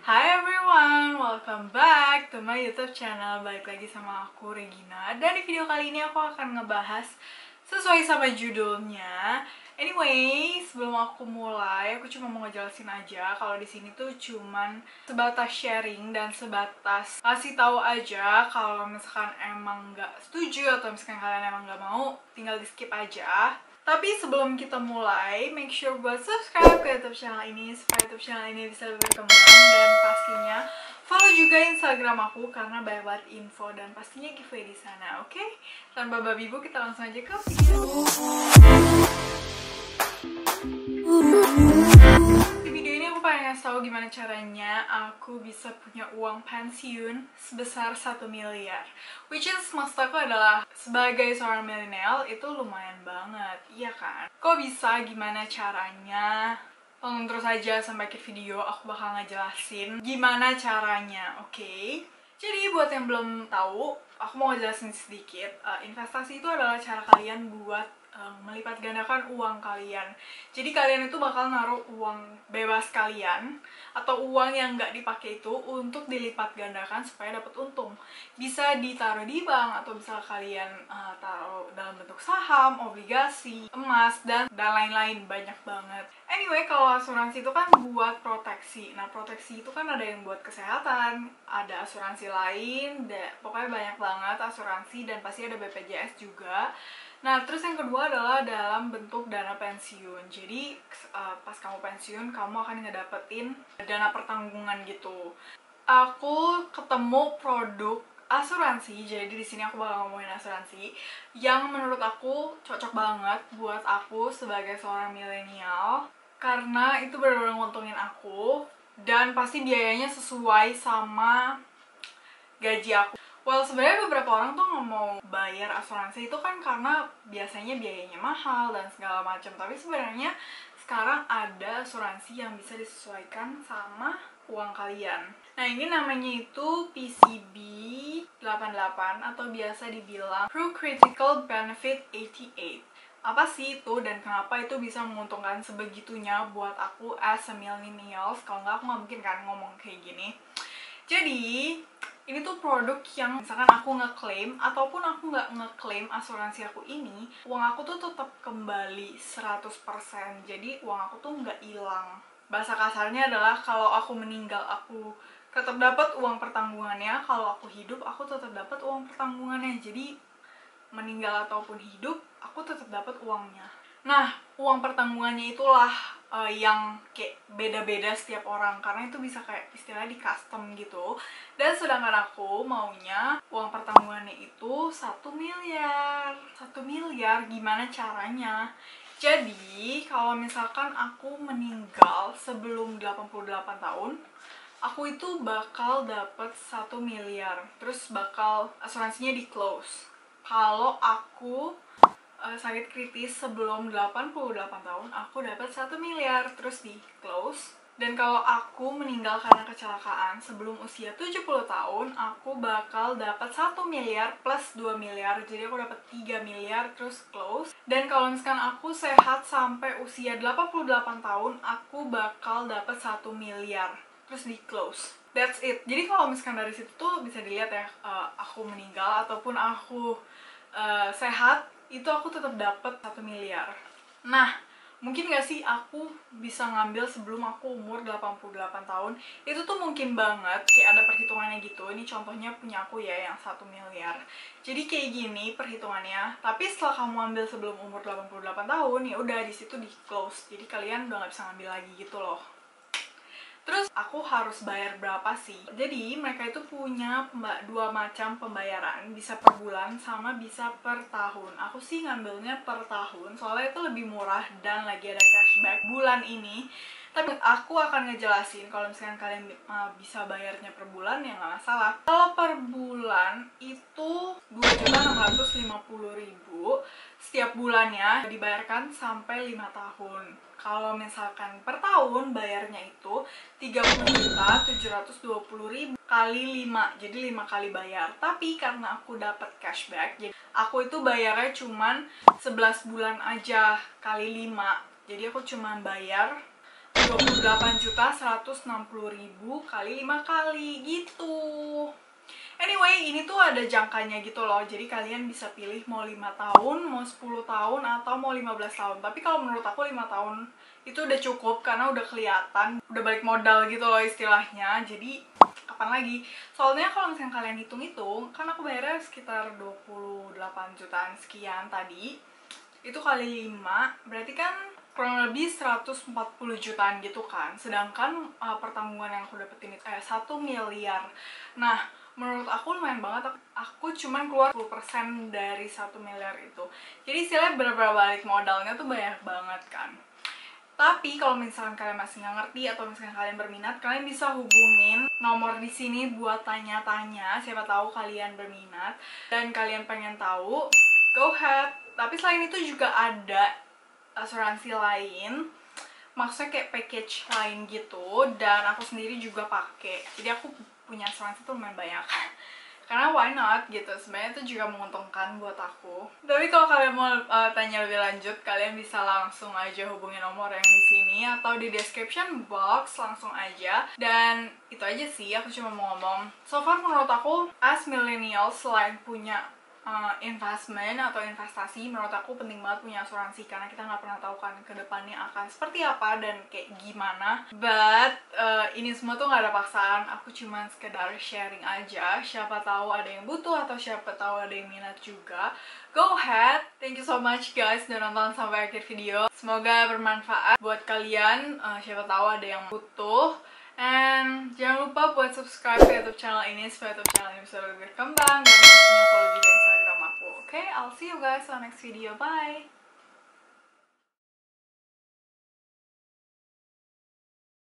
Hi everyone, welcome back to my YouTube channel. Balik lagi sama aku, Regina. Dan di video kali ini aku akan ngebahas sesuai sama judulnya. Anyway, sebelum aku mulai, aku cuma mau ngejelasin aja kalau di sini tuh cuman sebatas sharing dan sebatas kasih tahu aja. Kalau misalkan emang nggak setuju atau misalkan kalian emang nggak mau, tinggal di skip aja. Tapi sebelum kita mulai, make sure buat subscribe ke YouTube channel ini supaya YouTube channel ini bisa lebih berkembang, dan pastinya follow juga Instagram aku karena banyak banget info dan pastinya giveaway di sana, oke? Tanpa babi bu, kita langsung aja ke video. Di video ini aku pengen ngasih tahu gimana caranya aku bisa punya uang pensiun sebesar 1 miliar. Which is, maksud aku adalah sebagai seorang milenial itu lumayan banget, iya kan? Kok bisa, gimana caranya? Tonton terus aja sampai akhir video, aku bakal ngejelasin gimana caranya, oke? Jadi buat yang belum tahu, aku mau ngejelasin sedikit. Investasi itu adalah cara kalian buat melipat gandakan uang kalian. Jadi kalian itu bakal naruh uang bebas kalian atau uang yang nggak dipakai itu untuk dilipat gandakan supaya dapat untung. Bisa ditaruh di bank atau bisa kalian taruh dalam bentuk saham, obligasi, emas, dan lain-lain, banyak banget. Anyway, kalau asuransi itu kan buat proteksi. Nah, proteksi itu kan ada yang buat kesehatan, ada asuransi lain, pokoknya banyak banget asuransi, dan pasti ada BPJS juga. Nah, terus yang kedua adalah dalam bentuk dana pensiun. Jadi, pas kamu pensiun, kamu akan ngedapetin dana pertanggungan gitu. Aku ketemu produk asuransi, jadi di sini aku bakal ngomongin asuransi yang menurut aku cocok banget buat aku sebagai seorang milenial, karena itu benar-benar nguntungin aku dan pasti biayanya sesuai sama gaji aku. Well, sebenarnya beberapa orang tuh nggak mau bayar asuransi itu kan karena biasanya biayanya mahal dan segala macam. Tapi sebenarnya sekarang ada asuransi yang bisa disesuaikan sama uang kalian. Nah, ini namanya itu PCB 88 atau biasa dibilang Pro Critical Benefit 88. Apa sih itu dan kenapa itu bisa menguntungkan sebegitunya buat aku as a millennials? Kalau nggak, aku nggak mungkin kan ngomong kayak gini. Jadi, ini tuh produk yang misalkan aku ngeklaim ataupun aku nggak ngeklaim asuransi aku ini, uang aku tuh tetap kembali 100%. Jadi uang aku tuh nggak hilang. Bahasa kasarnya adalah kalau aku meninggal, aku tetap dapat uang pertanggungannya. Kalau aku hidup, aku tetap dapat uang pertanggungannya. Jadi meninggal ataupun hidup, aku tetap dapat uangnya. Nah, uang pertanggungannya itulah yang kayak beda-beda setiap orang, karena itu bisa kayak istilahnya di custom gitu. Dan sedangkan aku maunya uang pertanggungannya itu 1 miliar. 1 miliar gimana caranya? Jadi, kalau misalkan aku meninggal sebelum 88 tahun, aku itu bakal dapat 1 miliar. Terus bakal asuransinya di close. Kalau aku sakit kritis sebelum 88 tahun, aku dapat 1 miliar terus di close. Dan kalau aku meninggal karena kecelakaan sebelum usia 70 tahun, aku bakal dapat 1 miliar plus 2 miliar. Jadi aku dapat 3 miliar terus close. Dan kalau misalkan aku sehat sampai usia 88 tahun, aku bakal dapat 1 miliar terus di close. That's it. Jadi kalau misalkan dari situ tuh bisa dilihat ya, aku meninggal ataupun aku sehat, itu aku tetap dapat 1 miliar. Nah, mungkin gak sih aku bisa ngambil sebelum aku umur 88 tahun? Itu tuh mungkin banget, kayak ada perhitungannya gitu. Ini contohnya punya aku ya, yang 1 miliar. Jadi kayak gini perhitungannya. Tapi setelah kamu ambil sebelum umur 88 tahun, ya udah di situ di close. Jadi kalian udah gak bisa ngambil lagi gitu loh. Terus aku harus bayar berapa sih? Jadi mereka itu punya dua macam pembayaran, bisa per bulan sama bisa per tahun. Aku sih ngambilnya per tahun, soalnya itu lebih murah dan lagi ada cashback bulan ini. Tapi aku akan ngejelasin kalau misalkan kalian bisa bayarnya per bulan, ya nggak masalah. Kalau per bulan itu 2.650.000 setiap bulannya, dibayarkan sampai 5 tahun. Kalau misalkan per tahun bayarnya itu 30.720.000 kali 5, jadi 5 kali bayar. Tapi karena aku dapat cashback, jadi aku itu bayarnya cuman 11 bulan aja kali 5. Jadi aku cuman bayar 28.160.000 kali 5 kali gitu. Anyway, ini tuh ada jangkanya gitu loh. Jadi kalian bisa pilih mau 5 tahun, mau 10 tahun, atau mau 15 tahun. Tapi kalau menurut aku 5 tahun itu udah cukup karena udah kelihatan, udah balik modal gitu loh istilahnya. Jadi kapan lagi? Soalnya kalau misalnya kalian hitung-hitung, kan aku bayarnya sekitar 28 jutaan sekian tadi. Itu kali 5, berarti kan kurang lebih 140 jutaan gitu kan. Sedangkan pertanggungan yang aku dapetin itu 1 miliar. Nah, menurut aku lumayan banget. Aku cuman keluar 10% dari 1 miliar itu. Jadi istilahnya bener-bener balik modalnya tuh banyak banget kan. Tapi kalau misalkan kalian masih nggak ngerti atau misalkan kalian berminat, kalian bisa hubungin nomor di sini buat tanya-tanya. Siapa tahu kalian berminat dan kalian pengen tahu, go ahead. Tapi selain itu juga ada asuransi lain, maksudnya kayak package lain gitu, dan aku sendiri juga pakai. Jadi aku punya asuransi tuh lumayan banyak. Karena why not gitu, sebenarnya itu juga menguntungkan buat aku. Tapi kalau kalian mau tanya lebih lanjut, kalian bisa langsung aja hubungi nomor yang di sini atau di description box, langsung aja. Dan itu aja sih, aku cuma mau ngomong. So far menurut aku, as millennials, selain punya investment atau investasi, menurut aku penting banget punya asuransi karena kita nggak pernah tahu kan ke depannya akan seperti apa dan kayak gimana. But ini semua tuh nggak ada paksaan, aku cuman sekedar sharing aja. Siapa tahu ada yang butuh atau siapa tahu ada yang minat juga. Go ahead. Thank you so much guys udah nonton sampai akhir video. Semoga bermanfaat buat kalian. Siapa tahu ada yang butuh. And jangan lupa buat subscribe ke YouTube channel ini supaya YouTube channel ini bisa lebih berkembang, dan pastinya follow juga Instagram aku. Okay, I'll see you guys on next video. Bye!